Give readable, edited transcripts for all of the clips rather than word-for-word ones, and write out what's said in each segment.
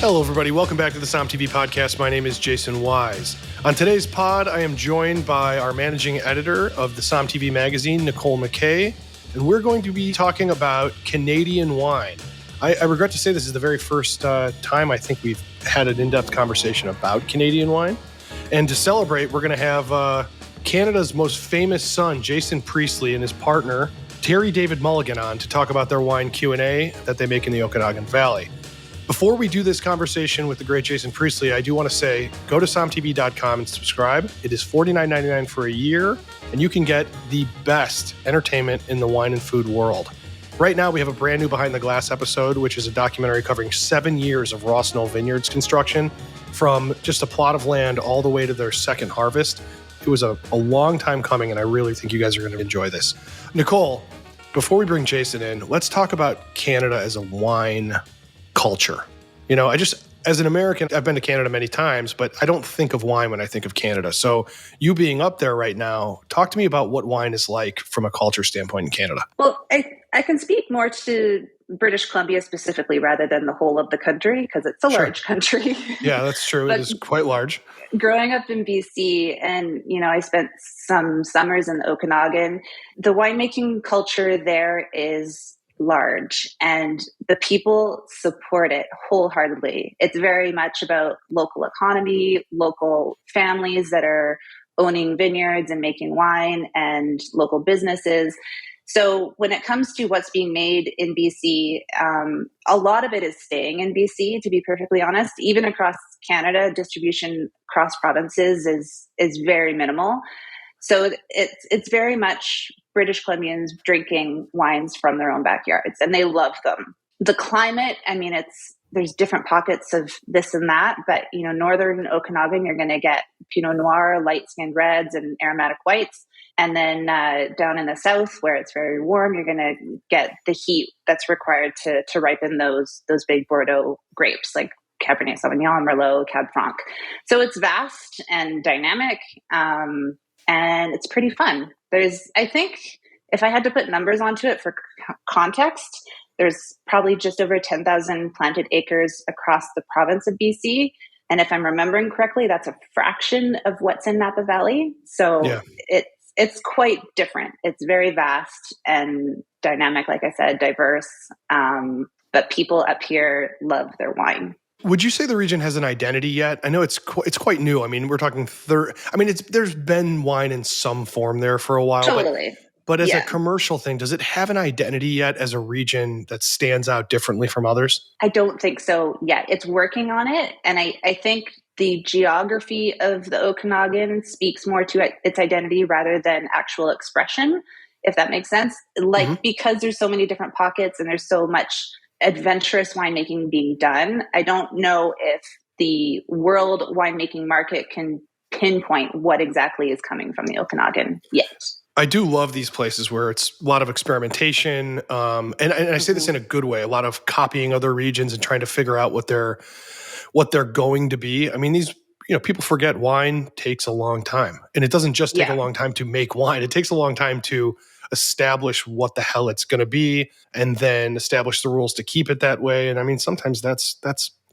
Hello, everybody. Welcome back to the Som TV podcast. My name is Jason Wise. On today's pod, I am joined by our managing editor of the Som TV magazine, Nicole McKay, and we're going to be talking about Canadian wine. I regret to say this is the very first time I think we've had an in-depth conversation about Canadian wine. And to celebrate, we're going to have Canada's most famous son, Jason Priestley, and his partner, Terry David Mulligan, on to talk about their wine Q&A that they make in the Okanagan Valley. Before we do this conversation with the great Jason Priestley, I do want to say, go to somtv.com and subscribe. It is $49.99 for a year, and you can get the best entertainment in the wine and food world. Right now, we have a brand new Behind the Glass episode, which is a documentary covering 7 years of Ross Knoll Vineyards construction, from just a plot of land all the way to their second harvest. It was a long time coming, and I really think you guys are going to enjoy this. Nicole, before we bring Jason in, let's talk about Canada as a wine culture. You know, as an American, I've been to Canada many times, but I don't think of wine when I think of Canada. So you being up there right now, talk to me about what wine is like from a culture standpoint in Canada. Well, I can speak more to British Columbia specifically rather than the whole of the country because it's a large country. Yeah, that's true. It is quite large. Growing up in BC and, I spent some summers in the Okanagan, the winemaking culture there is large and the people support it wholeheartedly. It's very much about local economy, local families that are owning vineyards and making wine, and local businesses. So when it comes to what's being made in BC, a lot of it is staying in BC, to be perfectly honest. Even across Canada, distribution across provinces is very minimal. So it's very much British Columbians drinking wines from their own backyards, and they love them. The climate, there's different pockets of this and that, but northern Okanagan, you're going to get Pinot Noir, light-skinned reds, and aromatic whites. And then down in the south, where it's very warm, you're going to get the heat that's required to ripen those big Bordeaux grapes, like Cabernet Sauvignon, Merlot, Cab Franc. So it's vast and dynamic. And it's pretty fun. I think if I had to put numbers onto it for context, there's probably just over 10,000 planted acres across the province of BC. And if I'm remembering correctly, that's a fraction of what's in Napa Valley. So yeah. It's quite different. It's very vast and dynamic, like I said, diverse. But people up here love their wine. Would you say the region has an identity yet? I know it's quite new. I mean, we're talking there's been wine in some form there for a while. Totally. But as a commercial thing, does it have an identity yet as a region that stands out differently from others? I don't think so yet. It's working on it. And I think the geography of the Okanagan speaks more to its identity rather than actual expression, if that makes sense. Because there's so many different pockets and there's so much adventurous winemaking being done, I don't know if the world winemaking market can pinpoint what exactly is coming from the Okanagan yet. I do love these places where it's a lot of experimentation, and I say this in a good way, a lot of copying other regions and trying to figure out what they're going to be. I mean, these people forget wine takes a long time, and it doesn't just take a long time to make wine. It takes a long time to establish what the hell it's going to be, and then establish the rules to keep it that way. And I mean, sometimes that's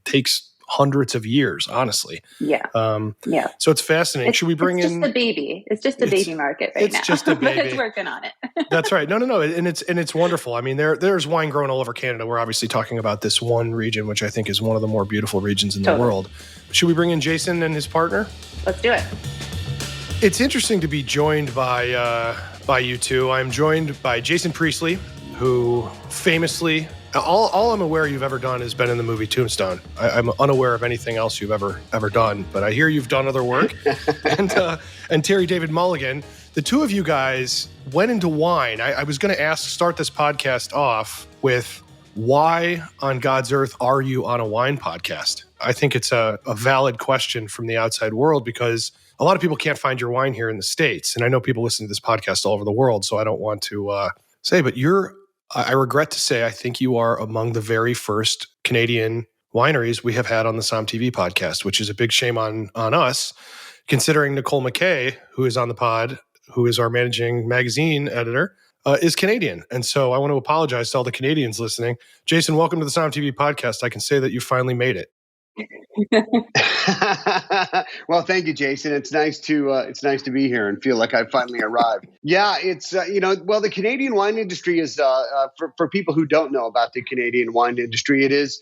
takes hundreds of years, honestly. Yeah. So it's fascinating. Should we bring in? It's just a baby. It's just a baby market right now. It's just a baby. But it's working on it. That's right. No. And it's wonderful. I mean, there's wine growing all over Canada. We're obviously talking about this one region, which I think is one of the more beautiful regions in the world. Should we bring in Jason and his partner? Let's do it. It's interesting to be joined by you two. I'm joined by Jason Priestley, who famously, all I'm aware you've ever done has been in the movie Tombstone. I'm unaware of anything else you've ever done, but I hear you've done other work. and Terry David Mulligan, the two of you guys went into wine. I was going to start this podcast off with, why on God's earth are you on a wine podcast? I think it's a valid question from the outside world, because a lot of people can't find your wine here in the States. And I know people listen to this podcast all over the world, so I don't want to say, but I regret to say, I think you are among the very first Canadian wineries we have had on the Som TV podcast, which is a big shame on us, considering Nicole McKay, who is on the pod, who is our managing magazine editor, is Canadian. And so I want to apologize to all the Canadians listening. Jason, welcome to the Som TV podcast. I can say that you finally made it. Well, thank you, Jason. It's nice to be here and feel like I've finally arrived. Yeah, it's well, the Canadian wine industry is for people who don't know about the Canadian wine industry, it is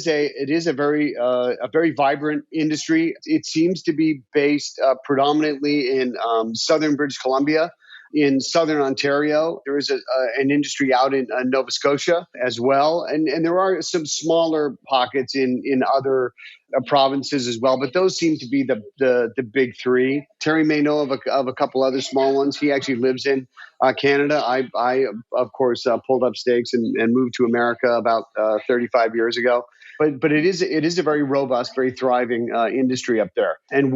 a very vibrant industry. It seems to be based predominantly in southern British Columbia. In southern Ontario, there is an industry out in Nova Scotia as well, and there are some smaller pockets in other provinces as well. But those seem to be the big three. Terry may know of a couple other small ones. He actually lives in Canada. I of course pulled up stakes and moved to America about 35 years ago. But it is a very robust, very thriving industry up there. And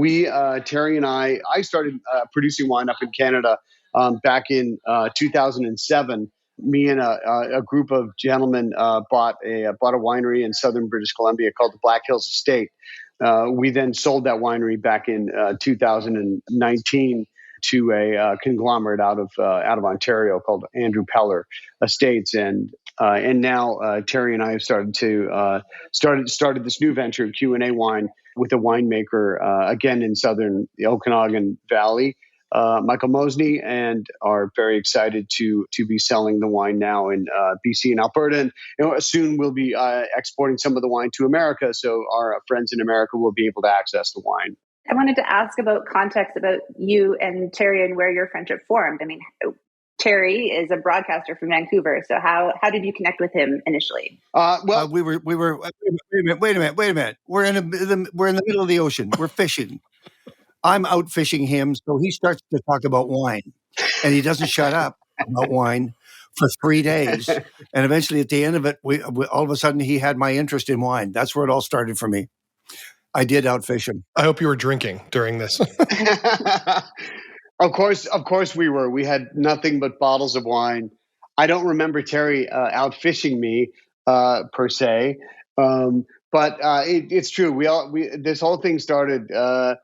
Terry and I started producing wine up in Canada back in 2007. Me and a group of gentlemen bought a winery in southern British Columbia called the Black Hills Estate. We then sold that winery back in 2019 to a conglomerate out of Ontario called Andrew Peller Estates, and now Terry and I have started this new venture, Q&A Wine, with a winemaker again in southern the Okanagan Valley, Michael Mosney, and are very excited to be selling the wine now in BC and Alberta. And soon we'll be exporting some of the wine to America, so our friends in America will be able to access the wine. I wanted to ask about context about you and Terry and where your friendship formed. I mean, Terry is a broadcaster from Vancouver, so how did you connect with him initially? We were. Wait a minute. We're in the middle of the ocean. We're fishing. I'm out fishing him, so he starts to talk about wine, and he doesn't shut up about wine for 3 days. And eventually, at the end of it, we all of a sudden he had my interest in wine. That's where it all started for me. I did outfish him. I hope you were drinking during this. Of course we were. We had nothing but bottles of wine. I don't remember Terry outfishing me per se, but it's true. This whole thing started. Our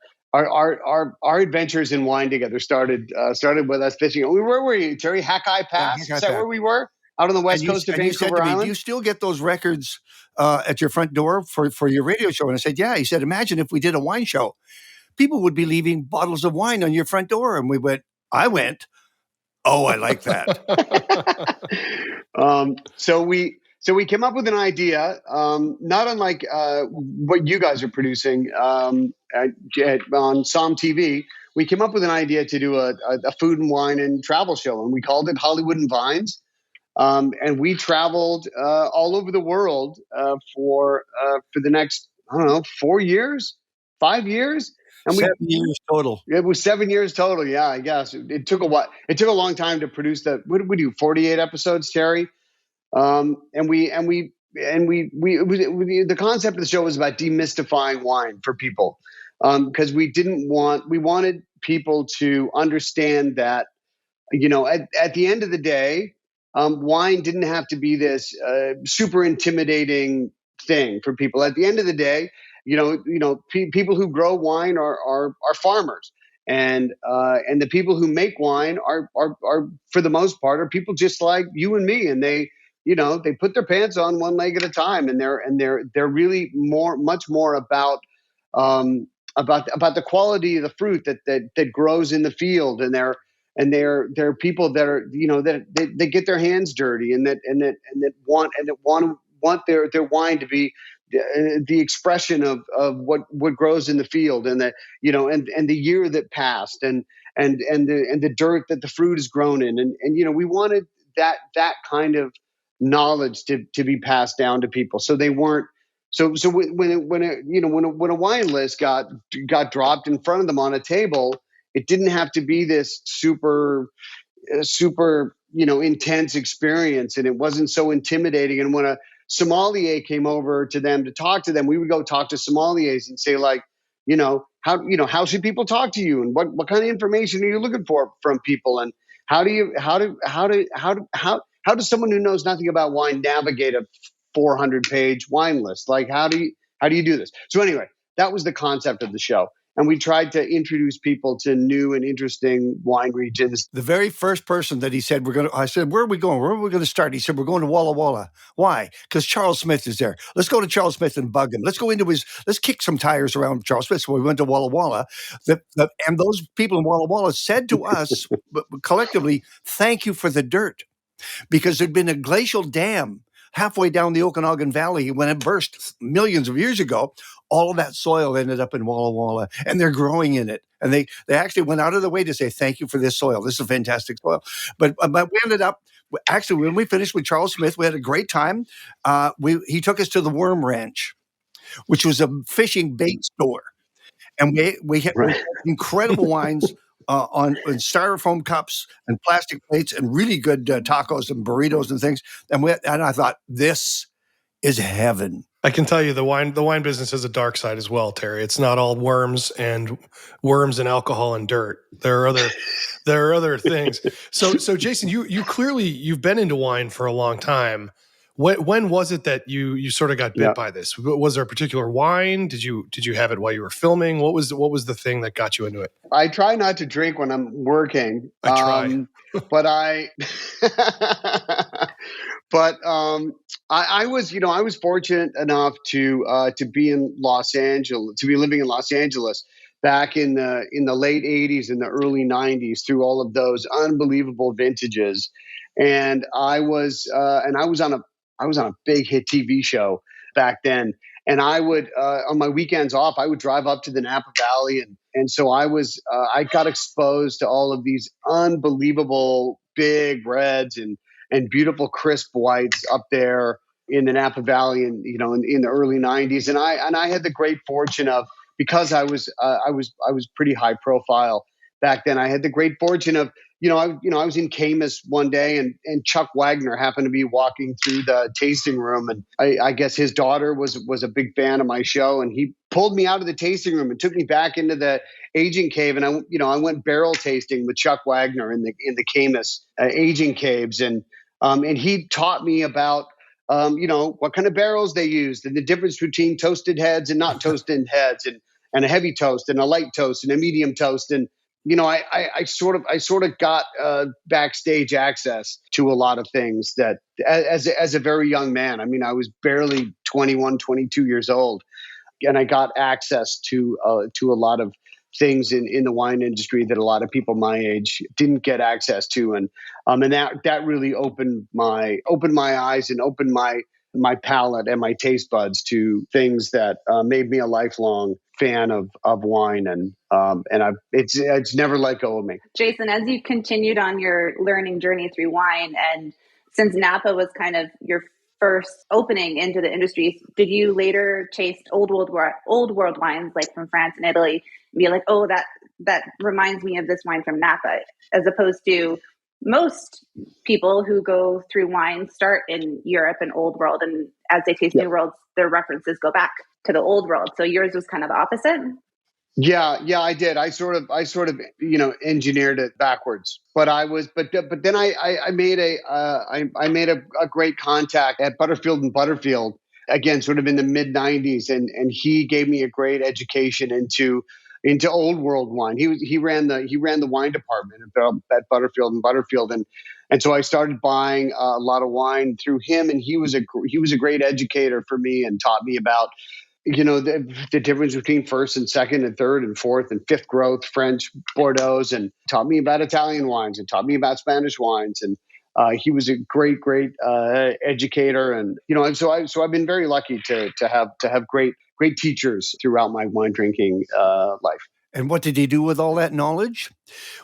adventures in wine together started with us fishing. Where were you, Terry? Hackeye Pass? Is that where we were? Out on the west coast of Vancouver Island? Do you still get those records at your front door for your radio show? And I said, yeah. He said, imagine if we did a wine show. People would be leaving bottles of wine on your front door. And I went, oh, I like that. So we came up with an idea, not unlike what you guys are producing on SOM TV. We came up with an idea to do a food and wine and travel show, and we called it Hollywood and Vines. And we traveled all over the world for the next, 4 years, 5 years. And 7 years total. It was 7 years total. Yeah, I guess it took a while. It took a long time to produce that. What did we do? 48 episodes, Terry. The concept of the show was about demystifying wine for people, because we wanted people to understand that, at the end of the day, wine didn't have to be this super intimidating thing for people. At the end of the day, people who grow wine are farmers, and the people who make wine are for the most part are people just like you and me, and they put their pants on one leg at a time, and they're really much more about the quality of the fruit that grows in the field, and they're people that are that they get their hands dirty and that want their wine to be the expression of what grows in the field, and and the year that passed, and the dirt that the fruit is grown in, and we wanted that kind of knowledge to be passed down to people, so they weren't so when a wine list got dropped in front of them on a table, it didn't have to be this super intense experience, and it wasn't so intimidating. And when a sommelier came over to them to talk to them, we would go talk to sommeliers and say, like, how should people talk to you, and what kind of information are you looking for from people, and how does someone who knows nothing about wine navigate a 400-page wine list? Like, how do you do this? So anyway, that was the concept of the show. And we tried to introduce people to new and interesting wine regions. The very first person that he said, I said, where are we going? Where are we going to start? He said, we're going to Walla Walla. Why? Because Charles Smith is there. Let's go to Charles Smith and bug him. Let's kick some tires around Charles Smith. So we went to Walla Walla. And those people in Walla Walla said to us collectively, thank you for the dirt. Because there'd been a glacial dam halfway down the Okanagan Valley when it burst millions of years ago. All of that soil ended up in Walla Walla, and they're growing in it. And they actually went out of the way to say, thank you for this soil. This is a fantastic soil. But we ended up, actually, when we finished with Charles Smith, we had a great time. He took us to the Worm Ranch, which was a fishing bait store. And we had incredible wines on styrofoam cups and plastic plates and really good tacos and burritos and things. And I thought, this is heaven. I can tell you the wine business has a dark side as well, Terry. It's not all worms and alcohol and dirt. There are other things. So Jason, you've been into wine for a long time. When was it that you sort of got bit by this? Was there a particular wine? Did you have it while you were filming? What was the thing that got you into it? I try not to drink when I'm working. I try. But I was fortunate enough to be in Los Angeles, to be living in Los Angeles back in the late 80s and the early 90s through all of those unbelievable vintages. And I was on a big hit TV show back then. And I would, on my weekends off, I would drive up to the Napa Valley. And so I got exposed to all of these unbelievable big reds and beautiful crisp whites up there in the Napa Valley and, in the early 90s. And I had the great fortune of, because I was pretty high profile back then, I had the great fortune of, I was in Camus one day and Chuck Wagner happened to be walking through the tasting room, and I guess his daughter was a big fan of my show, and he pulled me out of the tasting room and took me back into the aging cave, and I went barrel tasting with Chuck Wagner in the Camus aging caves, and he taught me about what kind of barrels they used and the difference between toasted heads and not toasted heads, and a heavy toast and a light toast and a medium toast. And I sort of got backstage access to a lot of things that as a very young man. I mean, I was barely 21, 22 years old, and I got access to a lot of things in the wine industry that a lot of people my age didn't get access to, and that really opened my eyes and opened my palate and my taste buds to things that made me a lifelong fan of wine, and it's never let go of me. Jason, as you continued on your learning journey through wine, and since Napa was kind of your first opening into the industry, did you later taste old world wines like from France and Italy and be like, oh, that reminds me of this wine from Napa, as opposed to most people who go through wine start in Europe and old world, and as they taste new worlds, their references go back to the old world. So yours was kind of the opposite. Yeah, I did. I sort of engineered it backwards. But then I made a great contact at Butterfield and Butterfield, again, sort of in the mid 90s, and he gave me a great education into old world wine. He ran the wine department at Butterfield and Butterfield, and so I started buying a lot of wine through him, and he was a great educator for me and taught me about the difference between first and second and third and fourth and fifth growth French Bordeaux's, and taught me about Italian wines and taught me about Spanish wines. And he was a great educator. And, so I've been very lucky to have great teachers throughout my wine drinking life. And what did he do with all that knowledge?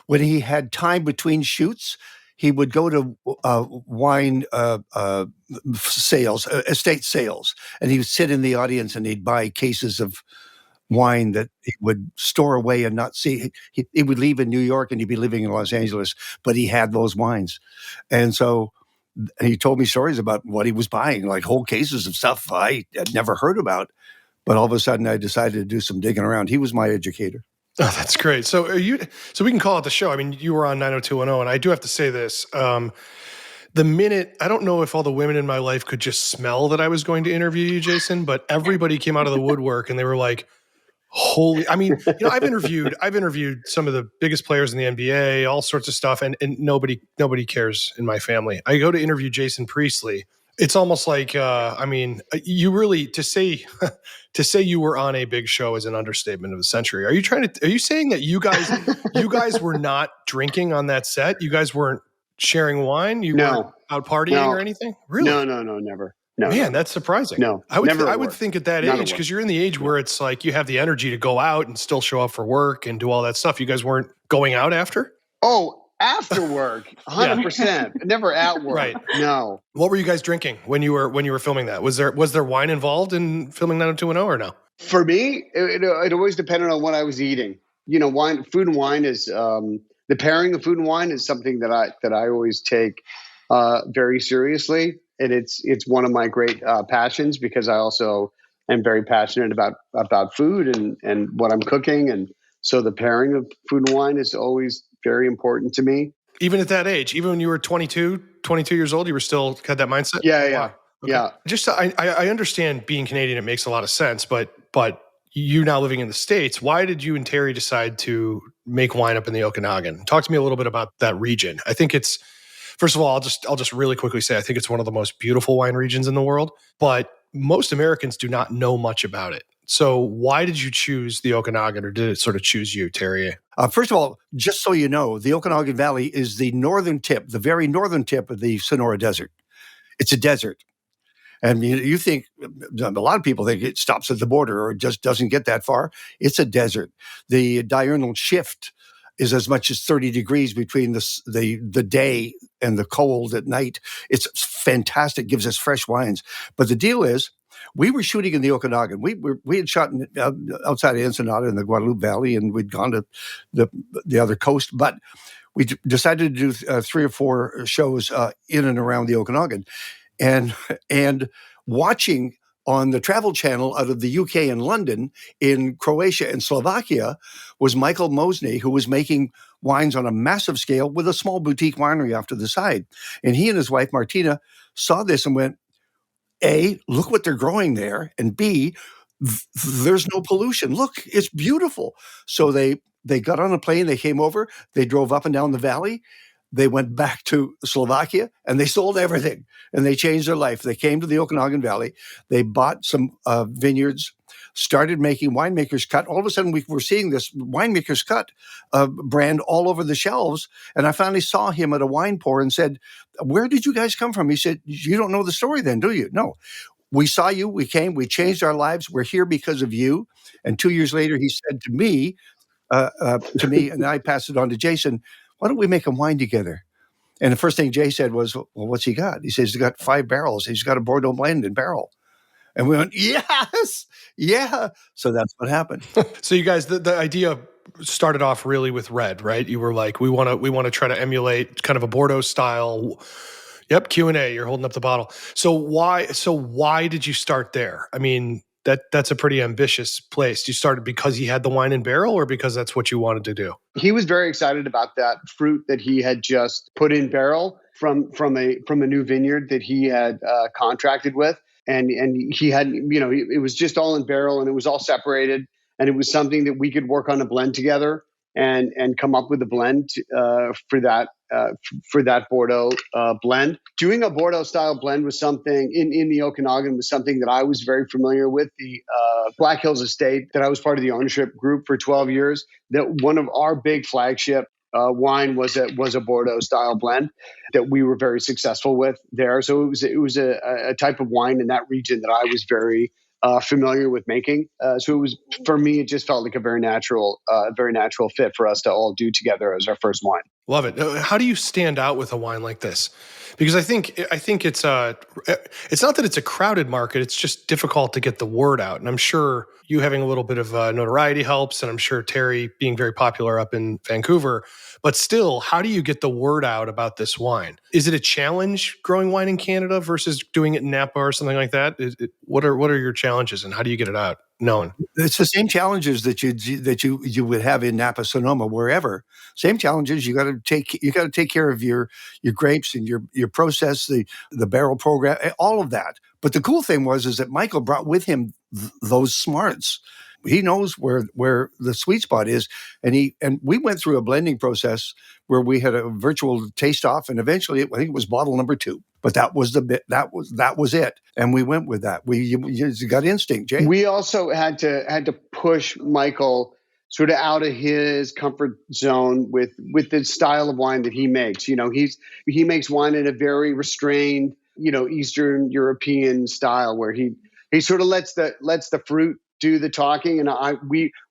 When he had time between shoots, he would go to wine sales, estate sales, and he would sit in the audience and he'd buy cases of wine that he would store away and not see. He would leave in New York and he'd be living in Los Angeles, but he had those wines. And so he told me stories about what he was buying, like whole cases of stuff I had never heard about. But all of a sudden I decided to do some digging around. He was my educator. Oh, that's great. So so we can call it the show. I mean, you were on 90210, and I do have to say this. The minute, I don't know if all the women in my life could just smell that I was going to interview you, Jason, but everybody came out of the woodwork and they were like, Holy, I mean, I've interviewed some of the biggest players in the NBA, all sorts of stuff, and nobody cares in my family. I go to interview Jason Priestley. It's almost like, you really to say you were on a big show is an understatement of the century. Are you saying that you guys were not drinking on that set? You guys weren't sharing wine? You weren't out partying or anything? Really? No, never. No, man, that's surprising. No, I would think at that age, because you're in the age where it's like you have the energy to go out and still show up for work and do all that stuff. You guys weren't going out after? Oh, after work, 100%. Never at work. Right. No. What were you guys drinking when you were filming that? Was there wine involved in filming 90210 or no? For me, it always depended on what I was eating. Food and wine is the pairing of food and wine is something that I always take very seriously. And it's one of my great passions, because I also am very passionate about food and what I'm cooking. And so the pairing of food and wine is always very important to me. Even at that age, even when you were 22 years old, you were still had that mindset? Yeah, wow. Okay. Yeah. Just I understand being Canadian, it makes a lot of sense, but you now living in the States, why did you and Terry decide to make wine up in the Okanagan? Talk to me a little bit about that region. I think it's, first of all, I'll just really quickly say, I think it's one of the most beautiful wine regions in the world, but most Americans do not know much about it. So why did you choose the Okanagan, or did it sort of choose you, Terry? First of all, just so you know, the Okanagan Valley is the very northern tip of the Sonora Desert. It's a desert. And you think, a lot of people think it stops at the border or just doesn't get that far. It's a desert. The diurnal shift is as much as 30 degrees between the day and the cold at night. It's fantastic, gives us fresh wines. But the deal is, we were shooting in the Okanagan. We had shot outside of Ensenada in the Guadalupe Valley, and we'd gone to the other coast. But we decided to do 3 or 4 shows in and around the Okanagan. And watching on the Travel Channel out of the UK and London, in Croatia and Slovakia, was Michael Mosney, who was making wines on a massive scale with a small boutique winery off to the side. And he and his wife, Martina, saw this and went, A, look what they're growing there, and B, there's no pollution. Look, it's beautiful. So they got on a plane, they came over, they drove up and down the valley. They went back to Slovakia and they sold everything, and they changed their life. They came to the Okanagan Valley. They bought some vineyards, started making Winemaker's Cut. All of a sudden, we were seeing this Winemaker's Cut brand all over the shelves. And I finally saw him at a wine pour and said, "Where did you guys come from?" He said, "You don't know the story then, do you?" "No. We saw you. We came. We changed our lives. We're here because of you." And 2 years later, he said to me, and I passed it on to Jason, "Why don't we make a wine together?" And the first thing Jay said was, "Well, what's he got?" He says, "He's got 5 barrels. He's got a Bordeaux blend in barrel." And we went, "Yes, yeah." So that's what happened. So you guys, the idea started off really with red, right? You were like, we want to try to emulate kind of a Bordeaux style. Yep, Q&A. You're holding up the bottle. So why did you start there? I mean, that's a pretty ambitious place. You started because he had the wine in barrel, or because that's what you wanted to do? He was very excited about that fruit that he had just put in barrel from a new vineyard that he had contracted with, and he had, it was just all in barrel and it was all separated, and it was something that we could work on a blend together and come up with a blend for that Bordeaux blend. Doing a Bordeaux style blend was something in the Okanagan, was something that I was very familiar with. The Black Hills Estate, that I was part of the ownership group for 12 years, that one of our big flagship wine was a Bordeaux style blend that we were very successful with there. So it was a type of wine in that region that I was very familiar with making. So it was, for me, it just felt like a very natural fit for us to all do together as our first wine. Love it. How do you stand out with a wine like this? Because I think it's not that it's a crowded market. It's just difficult to get the word out. And I'm sure you having a little bit of notoriety helps. And I'm sure Terry being very popular up in Vancouver. But still, how do you get the word out about this wine? Is it a challenge growing wine in Canada versus doing it in Napa or something like that? What are your challenges, and how do you get it out known? It's the same challenges that you would have in Napa, Sonoma, wherever. Same challenges. You got to take care of your grapes and your process, the barrel program, all of that. But the cool thing is that Michael brought with him those smarts. He knows where the sweet spot is, and we went through a blending process where we had a virtual taste off, and eventually I think it was bottle number 2. But that was the bit. That was it, and we went with that. You got instinct, Jay. We also had to push Michael sort of out of his comfort zone with the style of wine that he makes. He makes wine in a very restrained, Eastern European style where he sort of lets the fruit do the talking. And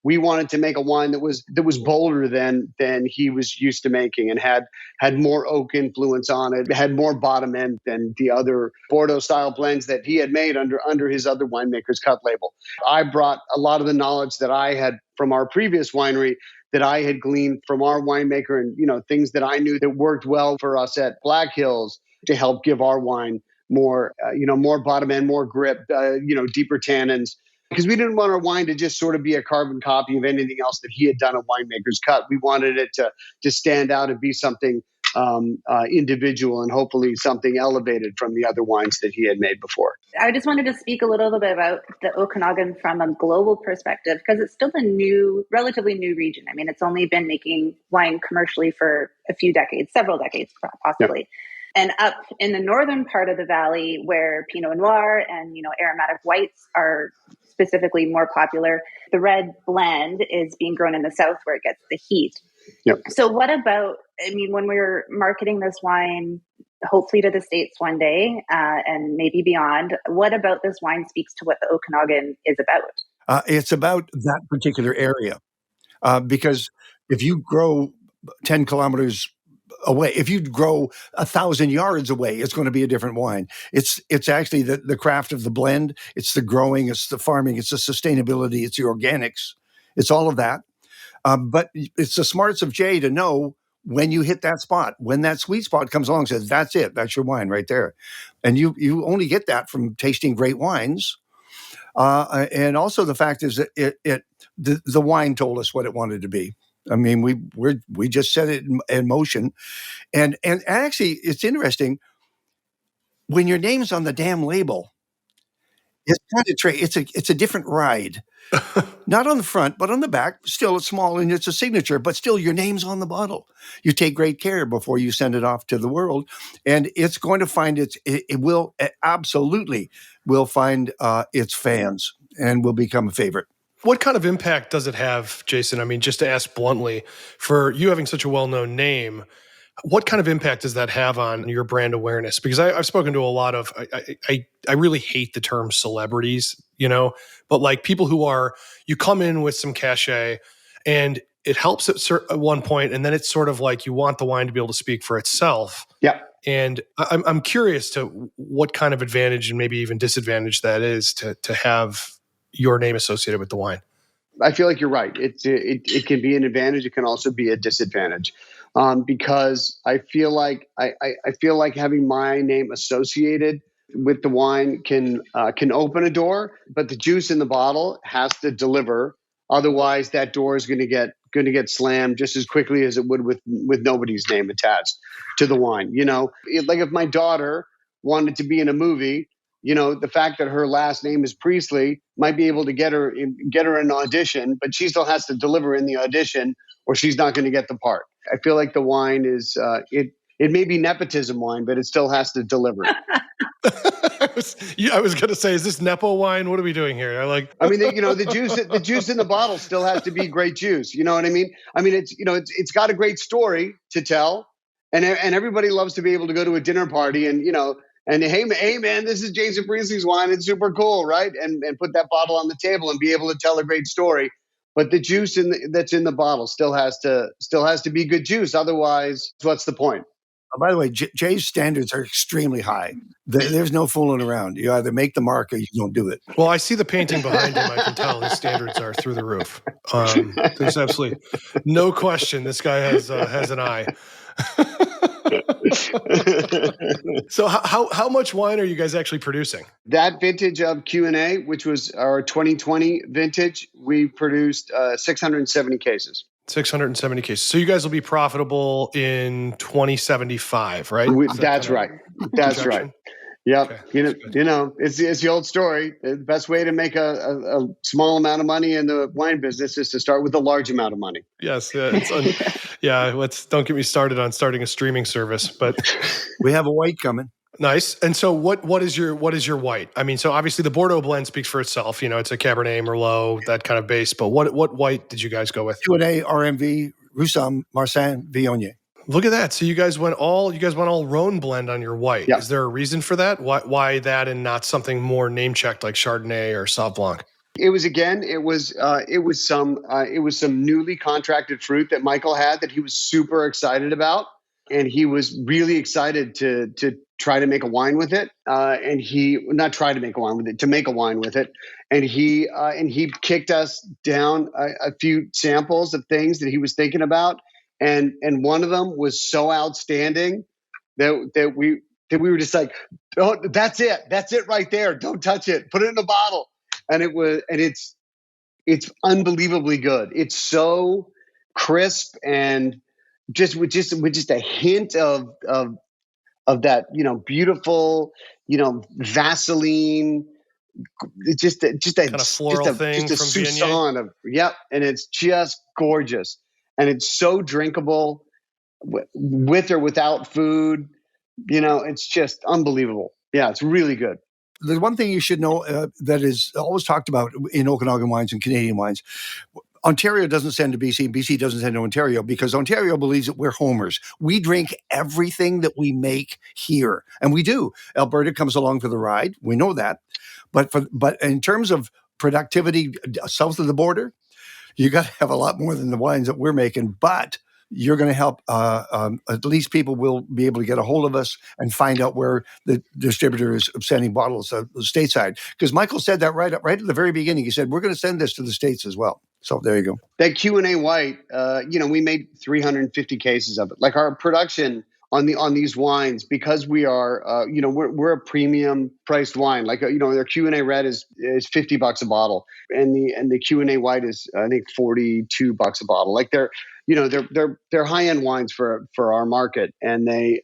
we wanted to make a wine that was bolder than he was used to making, and had more oak influence on it, had more bottom end than the other Bordeaux style blends that he had made under his other winemaker's cut label. I brought a lot of the knowledge that I had from our previous winery, that I had gleaned from our winemaker, and things that I knew that worked well for us at Black Hills to help give our wine more more bottom end, more grip, deeper tannins. Because we didn't want our wine to just sort of be a carbon copy of anything else that he had done at Winemaker's Cut. We wanted it to stand out and be something individual, and hopefully something elevated from the other wines that he had made before. I just wanted to speak a little bit about the Okanagan from a global perspective, because it's still a relatively new region. I mean, it's only been making wine commercially for a few decades, several decades possibly. Yeah. And up in the northern part of the valley, where Pinot Noir and aromatic whites are specifically more popular, the red blend is being grown in the south, where it gets the heat. Yep. So what about, when we're marketing this wine, hopefully to the States one day, and maybe beyond, what about this wine speaks to what the Okanagan is about? It's about that particular area. Because if you grow 10 kilometers away, if you grow 1,000 yards away, it's going to be a different wine. It's actually the craft of the blend. It's the growing, it's the farming, it's the sustainability, it's the organics. It's all of that. But it's the smarts of Jay to know when you hit that spot, when that sweet spot comes along, says, that's it, that's your wine right there. And you only get that from tasting great wines. And also the fact is that the wine told us what it wanted to be. I mean, we just set it in motion, and actually, it's interesting when your name's on the damn label. It's kind of it's a different ride, not on the front, but on the back. Still, it's small and it's a signature, but still, your name's on the bottle. You take great care before you send it off to the world, and it's going to find it absolutely will find its fans and will become a favorite. What kind of impact does it have, Jason? I mean, just to ask bluntly, for you having such a well-known name, what kind of impact does that have on your brand awareness? Because I've spoken to a lot of, I really hate the term celebrities, but like people who you come in with some cachet and it helps at one point, and then it's sort of like you want the wine to be able to speak for itself. Yeah. And I'm curious to what kind of advantage and maybe even disadvantage that is to have your name associated with the wine. I feel like you're right. It can be an advantage. It can also be a disadvantage, because I feel like having my name associated with the wine can open a door, but the juice in the bottle has to deliver. Otherwise, that door is going to get slammed just as quickly as it would with nobody's name attached to the wine. Like if my daughter wanted to be in a movie, the fact that her last name is Priestley might be able to get her an audition, but she still has to deliver in the audition, or she's not going to get the part. I feel like the wine is it may be nepotism wine, but it still has to deliver. I was going to say, is this Nepo wine? What are we doing here? The juice in the bottle still has to be great juice. You know what I mean? I mean, it's got a great story to tell, and everybody loves to be able to go to a dinner party and and hey man, this is Jason Priestley's wine. It's super cool, right? And put that bottle on the table and be able to tell a great story. But the juice that's in the bottle still has to be good juice. Otherwise, what's the point? By the way, Jay's standards are extremely high. There's no fooling around. You either make the mark or you don't do it. Well, I see the painting behind him. I can tell his standards are through the roof. There's absolutely no question this guy has an eye. So how much wine are you guys actually producing? That vintage of Q&A, which was our 2020 vintage, we produced 670 cases. 670 cases. So you guys will be profitable in 2075, right? That's right. That's right. Yep. Okay, It's the old story. The best way to make a small amount of money in the wine business is to start with a large amount of money. Yes, don't get me started on starting a streaming service, but We have a white coming. nice. And so what is your white? I mean, so obviously the Bordeaux blend speaks for itself. It's a Cabernet, Merlot, that kind of base. But what white did you guys go with? Q&A, RMV, Roussan, Marsanne, Viognier. Look at that. So you guys went all Rhone blend on your white. Yeah. Is there a reason for that? Why that and not something more name checked like Chardonnay or Sauv Blanc? It was some newly contracted fruit that Michael had that he was super excited about, and he was really excited to try to make a wine with it. To make a wine with it, and he kicked us down a few samples of things that he was thinking about, and one of them was so outstanding that we were just like, oh, that's it right there. Don't touch it. Put it in a bottle. And it's unbelievably good. It's so crisp and just with a hint of that, beautiful, Vaseline, just a kind of floral thing just a from soupçon of, yep. And it's just gorgeous. And it's so drinkable with or without food. It's just unbelievable. Yeah, it's really good. The one thing you should know that is always talked about in Okanagan wines and Canadian wines, Ontario doesn't send to BC, BC doesn't send to Ontario because Ontario believes that we're homers. We drink everything that we make here, and we do. Alberta comes along for the ride. We know that. But in terms of productivity south of the border, you got to have a lot more than the wines that we're making, but you're going to help, at least people will be able to get a hold of us and find out where the distributor is sending bottles stateside. Because Michael said that right at the very beginning. He said, we're going to send this to the States as well. So there you go. That Q&A white, we made 350 cases of it. Like our production on these wines, because we are, we're a premium priced wine. Like, their Q&A red is $50 a bottle, and the Q&A white is, I think, $42 a bottle. Like they're high end wines for our market, and they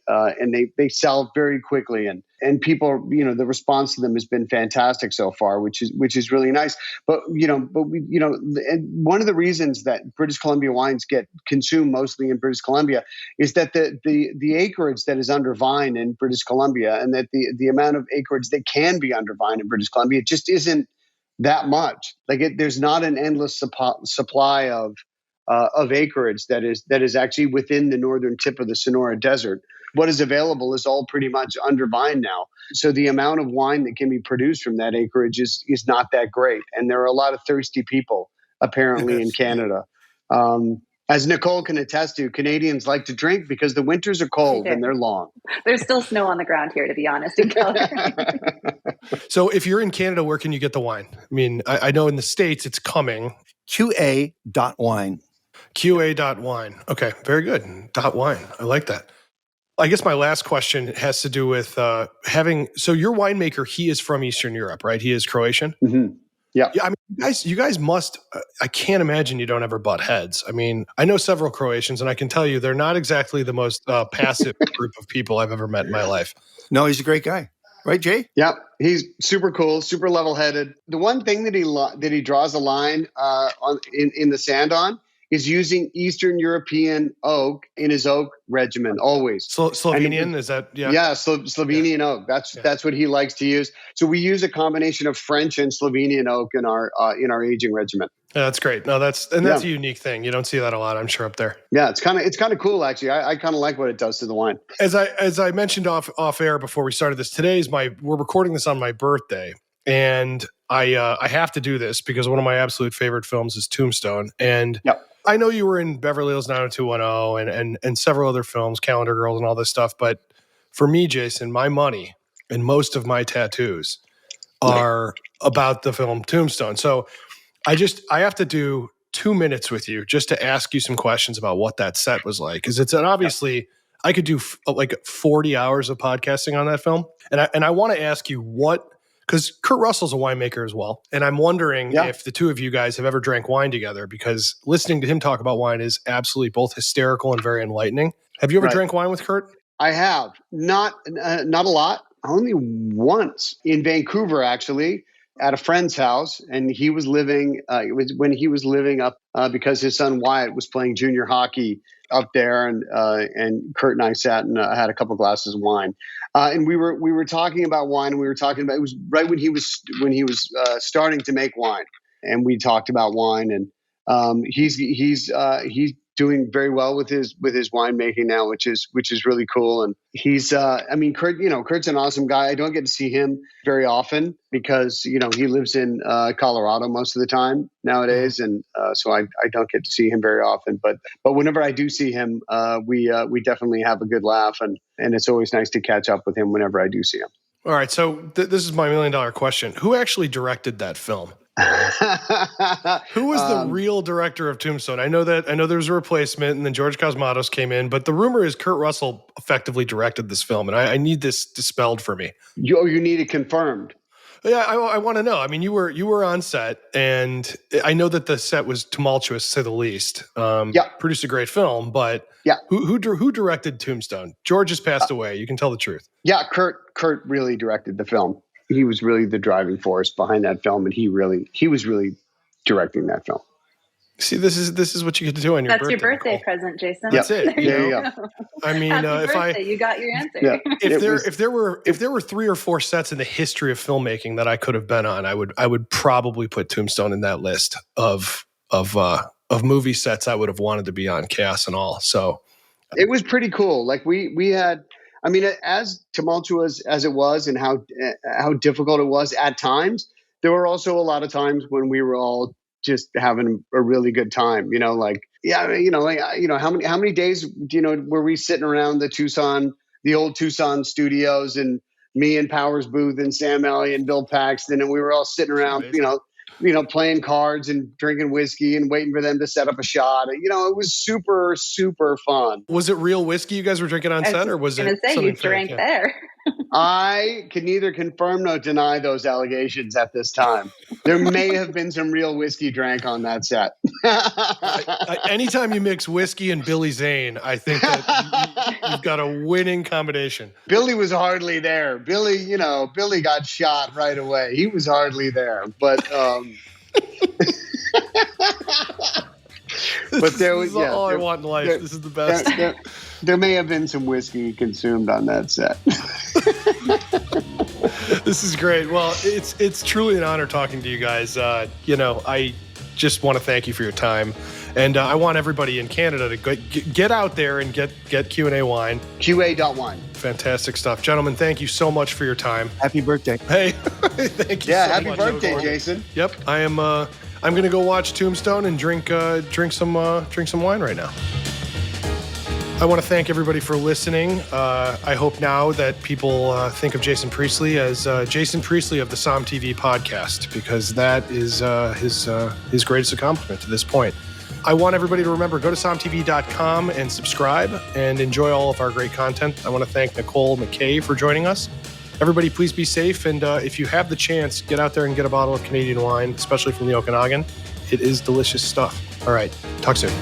sell very quickly, and people, the response to them has been fantastic so far, which is really nice. But and one of the reasons that British Columbia wines get consumed mostly in British Columbia is that the acreage that is under vine in British Columbia, and that the amount of acreage that can be under vine in British Columbia just isn't that much. Like there's not an endless supply of acreage that is actually within the northern tip of the Sonora Desert. What is available is all pretty much under vine now. So the amount of wine that can be produced from that acreage is not that great. And there are a lot of thirsty people apparently in Canada. As Nicole can attest to, Canadians like to drink because the winters are cold and they're long. There's still snow on the ground here, to be honest, in Calgary. So if you're in Canada, where can you get the wine? I mean, I know in the States it's coming. QA.wine. QA.wine. Okay, very good. .wine. I like that. I guess my last question has to do with so your winemaker, he is from Eastern Europe, right? He is Croatian? Mm-hmm. Yeah. I mean, you guys must, I can't imagine you don't ever butt heads. I mean, I know several Croatians, and I can tell you they're not exactly the most passive group of people I've ever met in my life. No, he's a great guy. Right, Jay? Yeah, he's super cool, super level-headed. The one thing that he draws a line in the sand on is using Eastern European oak in his oak regimen always. Slovenian, is that? Yeah, yeah, Slovenian oak. That's what he likes to use. So we use a combination of French and Slovenian oak in our aging regimen. Yeah, that's great. No, that's a unique thing. You don't see that a lot, I'm sure, up there. Yeah, it's kind of cool actually. I kind of like what it does to the wine. As I mentioned off air before we started this, we're recording this on my birthday, and I have to do this because one of my absolute favorite films is Tombstone, and I know you were in Beverly Hills 90210 and several other films, Calendar Girls and all this stuff, but for me, Jason, my money and most of my tattoos are about the film Tombstone. So I have to do 2 minutes with you just to ask you some questions about what that set was like. Because obviously I could do like 40 hours of podcasting on that film. And I want to ask you because Kurt Russell's a winemaker as well. And I'm wondering if the two of you guys have ever drank wine together, because listening to him talk about wine is absolutely both hysterical and very enlightening. Have you ever drank wine with Kurt? I have. Not a lot. only once in Vancouver, actually, at a friend's house, and he was living. It was when he was living up because his son Wyatt was playing junior hockey up there, and Kurt and I sat and had a couple glasses of wine, and we were talking about wine. And we were talking about, it was right when he was starting to make wine, and we talked about wine, and he's doing very well with his winemaking now, which is really cool. And he's Kurt, Kurt's an awesome guy. I don't get to see him very often because he lives in Colorado most of the time nowadays, and so I don't get to see him very often. But whenever I do see him, we definitely have a good laugh, and it's always nice to catch up with him whenever I do see him. All right, so this is my $1 million question: who actually directed that film? Who was the real director of Tombstone? I know there was a replacement, and then George Cosmatos came in, but the rumor is Kurt Russell effectively directed this film, and I need this dispelled for me. You need it confirmed. Yeah, I want to know. I mean, you were on set, and I know that the set was tumultuous, to say the least. Produced a great film, but who directed Tombstone? George has passed away. You can tell the truth. Yeah, Kurt really directed the film. He was really the driving force behind that film, and he was really directing that film. See, this is what you get to do on your birthday. That's your birthday present, Jason. That's it. Yeah. I mean, you got your answer. Yeah. If there were 3 or 4 sets in the history of filmmaking that I could have been on, I would probably put Tombstone in that list of movie sets I would have wanted to be on, cast and all. So it was pretty cool. Like we had. I mean, as tumultuous as it was and how difficult it was at times, there were also a lot of times when we were all just having a really good time. How many days were we sitting around the old Tucson studios, and me and Powers Booth and Sam Elliott and Bill Paxton, and we were all sitting around, playing cards and drinking whiskey and waiting for them to set up a shot. It was super, super fun. Was it real whiskey you guys were drinking on set, or was it something you drank there? I can neither confirm nor deny those allegations at this time. There may have been some real whiskey drank on that set. Anytime you mix whiskey and Billy Zane, I think that you've got a winning combination. Billy was hardly there. Billy got shot right away. He was hardly there, but this is all I want in life. This is the best. There may have been some whiskey consumed on that set. This is great. Well, it's truly an honor talking to you guys. I just want to thank you for your time, and I want everybody in Canada to get out there and get Q&A wine. QA.wine. Fantastic stuff, gentlemen. Thank you so much for your time. Happy birthday! Hey, thank you. Yeah, so happy much. birthday, Jason. Yep, I am. I'm going to go watch Tombstone and drink some wine right now. I want to thank everybody for listening. I hope now that people think of Jason Priestley as Jason Priestley of the Som TV podcast, because that is his greatest accomplishment to this point. I want everybody to remember, go to somtv.com and subscribe and enjoy all of our great content. I want to thank Nicole McKay for joining us. Everybody, please be safe. And if you have the chance, get out there and get a bottle of Canadian wine, especially from the Okanagan. It is delicious stuff. All right. Talk soon.